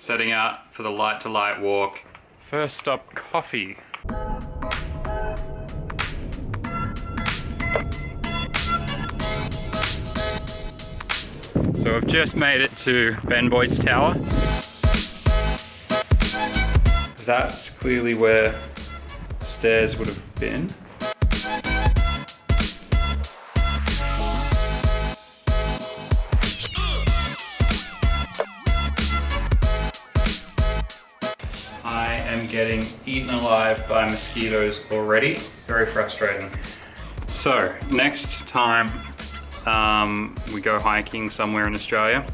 Setting out for the light to light walk. First stop, coffee. So I've just made it to Ben Boyd's Tower. That's clearly where stairs would have been. I am getting eaten alive by mosquitoes already. Very frustrating. So next time we go hiking somewhere in Australia,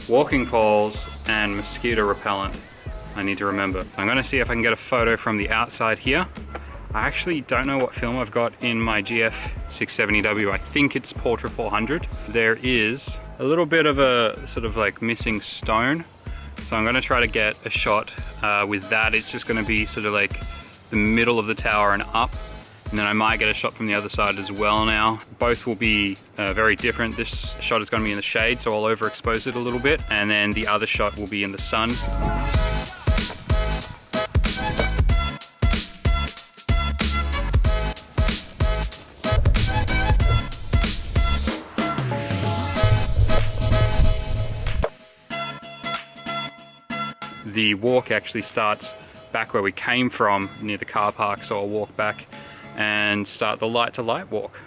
walking poles and mosquito repellent I need to remember. So I'm going to see if I can get a photo from the outside here. I actually don't know what film I've got in my GF670W. I think it's Portra 400. There is a little bit of a sort of like missing stone. So I'm going to try to get a shot with that. It's just going to be sort of like the middle of the tower and up. And then I might get a shot from the other side as well now. Both will be very different. This shot is going to be in the shade, so I'll overexpose it a little bit. And then the other shot will be in the sun. The walk actually starts back where we came from, near the car park, so I'll walk back and start the light to light walk.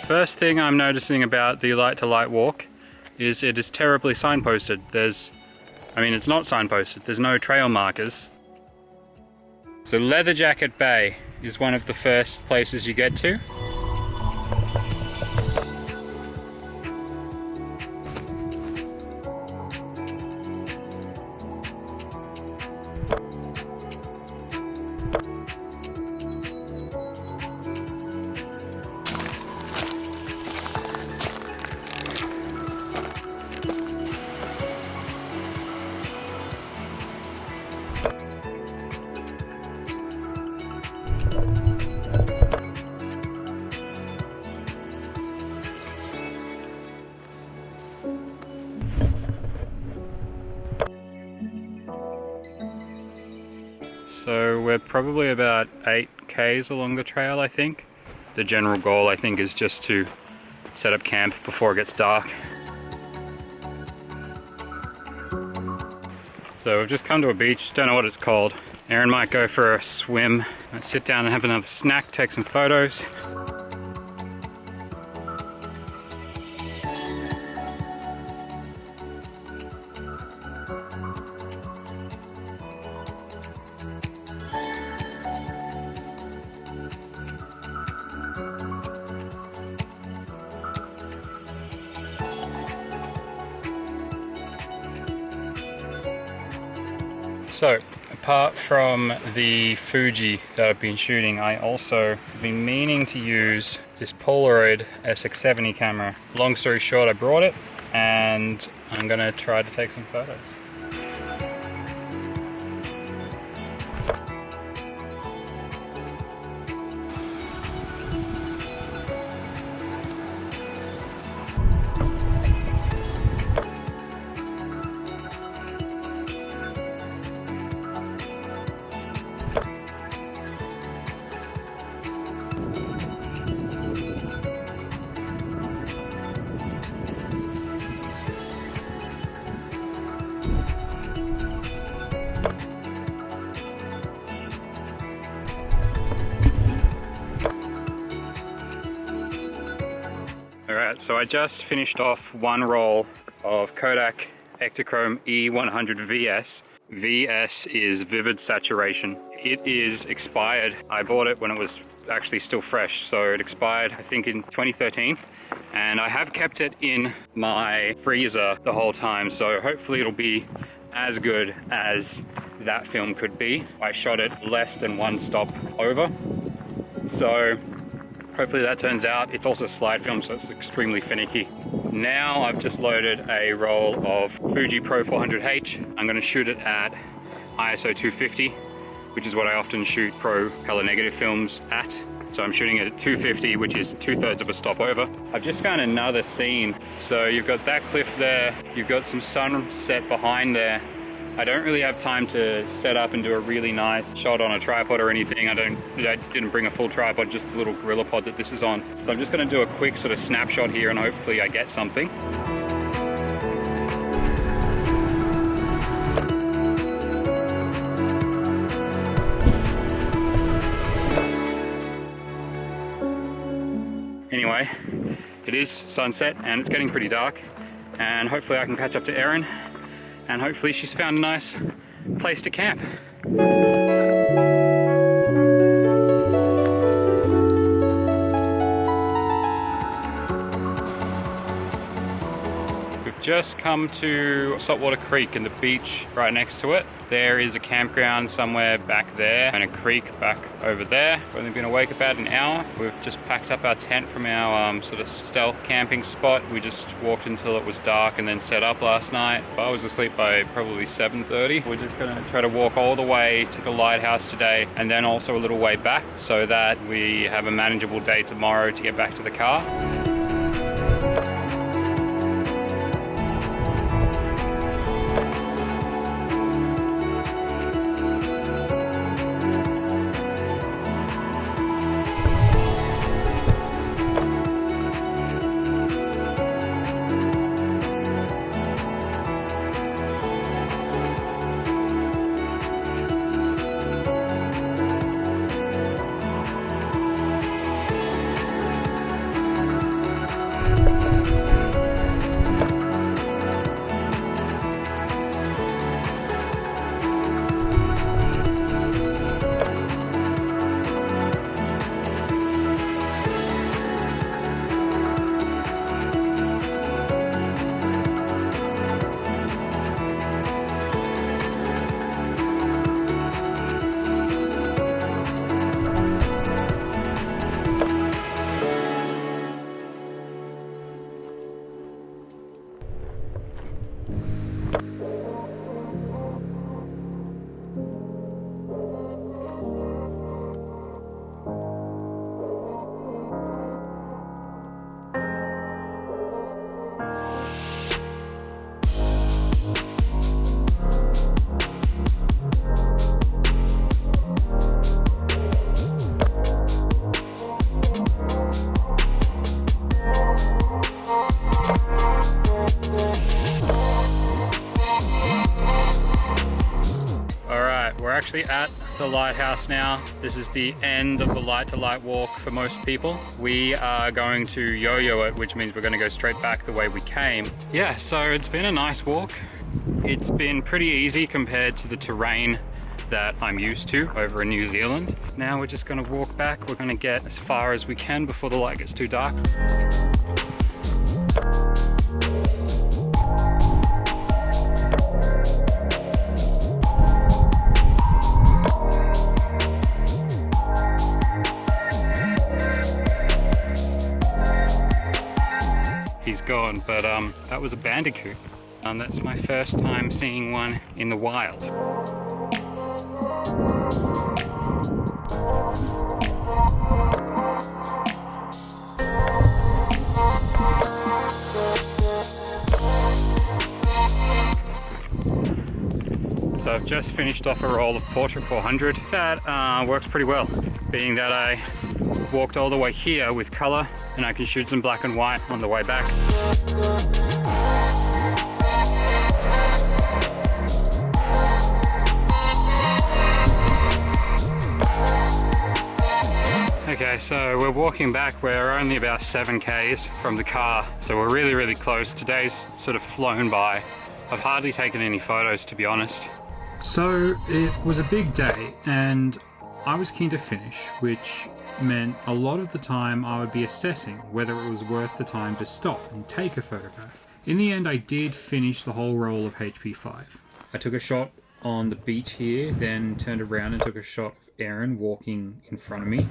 First thing I'm noticing about the light to light walk is it is terribly signposted. It's not signposted, there's no trail markers. So Leather Jacket Bay is one of the first places you get to. So we're probably about 8 k's along the trail, I think. The general goal, I think, is just to set up camp before it gets dark. So we've just come to a beach, don't know what it's called. Aaron might go for a swim, sit down and have another snack, take some photos. So, apart from the Fuji that I've been shooting, I also have been meaning to use this Polaroid SX70 camera. Long story short, I brought it and I'm gonna try to take some photos. Alright, so I just finished off one roll of Kodak Ektachrome E100 VS. VS is vivid saturation. It is expired. I bought it when it was actually still fresh, so it expired I think in 2013. And I have kept it in my freezer the whole time, so hopefully it'll be as good as that film could be. I shot it less than one stop over, so hopefully that turns out. It's also slide film, so it's extremely finicky. Now I've just loaded a roll of Fuji Pro 400H. I'm going to shoot it at ISO 250, which is what I often shoot pro color negative films at. So I'm shooting it at 250, which is 2/3 of a stopover. I've just found another scene. So you've got that cliff there, you've got some sunset behind there. I don't really have time to set up and do a really nice shot on a tripod or anything. I didn't bring a full tripod, just the little Gorilla Pod that this is on. So I'm just gonna do a quick sort of snapshot here and hopefully I get something. Anyway, it is sunset and it's getting pretty dark, and hopefully I can catch up to Erin, and hopefully she's found a nice place to camp. We've just come to Saltwater Creek and the beach right next to it. There is a campground somewhere back there and a creek back over there. We've only been awake about an hour. We've just packed up our tent from our sort of stealth camping spot. We just walked until it was dark and then set up last night. I was asleep by probably 7:30. We're just gonna try to walk all the way to the lighthouse today and then also a little way back so that we have a manageable day tomorrow to get back to the car. Actually at the lighthouse now. This is the end of the light to light walk for most people. We are going to yo-yo it, which means we're going to go straight back the way we came. Yeah, so it's been a nice walk. It's been pretty easy compared to the terrain that I'm used to over in New Zealand. Now we're just going to walk back. We're going to get as far as we can before the light gets too dark. He's gone, but that was a bandicoot. That's my first time seeing one in the wild. So I've just finished off a roll of Portra 400. That works pretty well, being that I walked all the way here with color and I can shoot some black and white on the way back. Okay, so we're walking back. We're only about 7 Ks from the car, so we're really, really close. Today's sort of flown by. I've hardly taken any photos, to be honest. So it was a big day and I was keen to finish, which meant a lot of the time I would be assessing whether it was worth the time to stop and take a photograph. In the end, I did finish the whole roll of HP5. I took a shot on the beach here, then turned around and took a shot of Erin walking in front of me.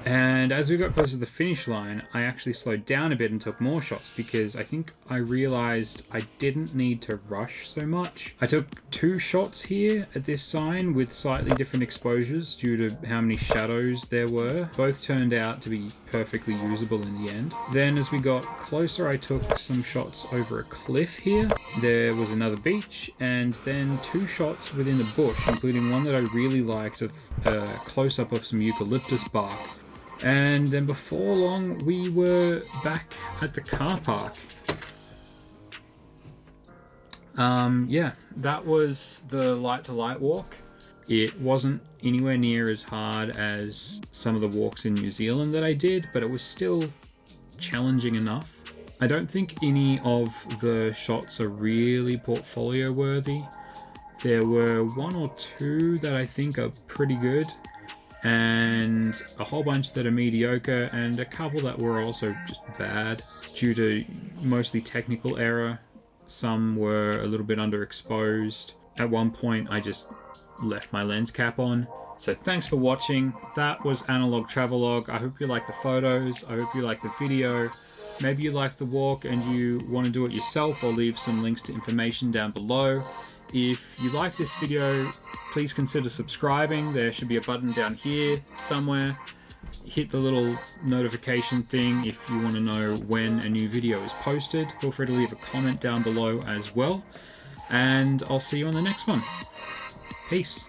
And as we got closer to the finish line, I actually slowed down a bit and took more shots because I think I realized I didn't need to rush so much. I took 2 shots here at this sign with slightly different exposures due to how many shadows there were. Both turned out to be perfectly usable in the end. Then as we got closer, I took some shots over a cliff here. There was another beach, and then 2 shots within a bush, including one that I really liked of a close-up of some eucalyptus bark. And then before long, we were back at the car park. Yeah, that was the light to light walk. It wasn't anywhere near as hard as some of the walks in New Zealand that I did, but it was still challenging enough. I don't think any of the shots are really portfolio worthy. There were 1 or 2 that I think are pretty good, and a whole bunch that are mediocre, and a couple that were also just bad due to mostly technical error. Some were a little bit underexposed. At one point I just left my lens cap on. So thanks for watching. That was Analogue Travelogue. I hope you like the photos. I hope you like the video. Maybe you like the walk and you want to do it yourself. I'll leave some links to information down below. If you like this video, please consider subscribing. There should be a button down here somewhere. Hit the little notification thing if you want to know when a new video is posted. Feel free to leave a comment down below as well. And I'll see you on the next one. Peace.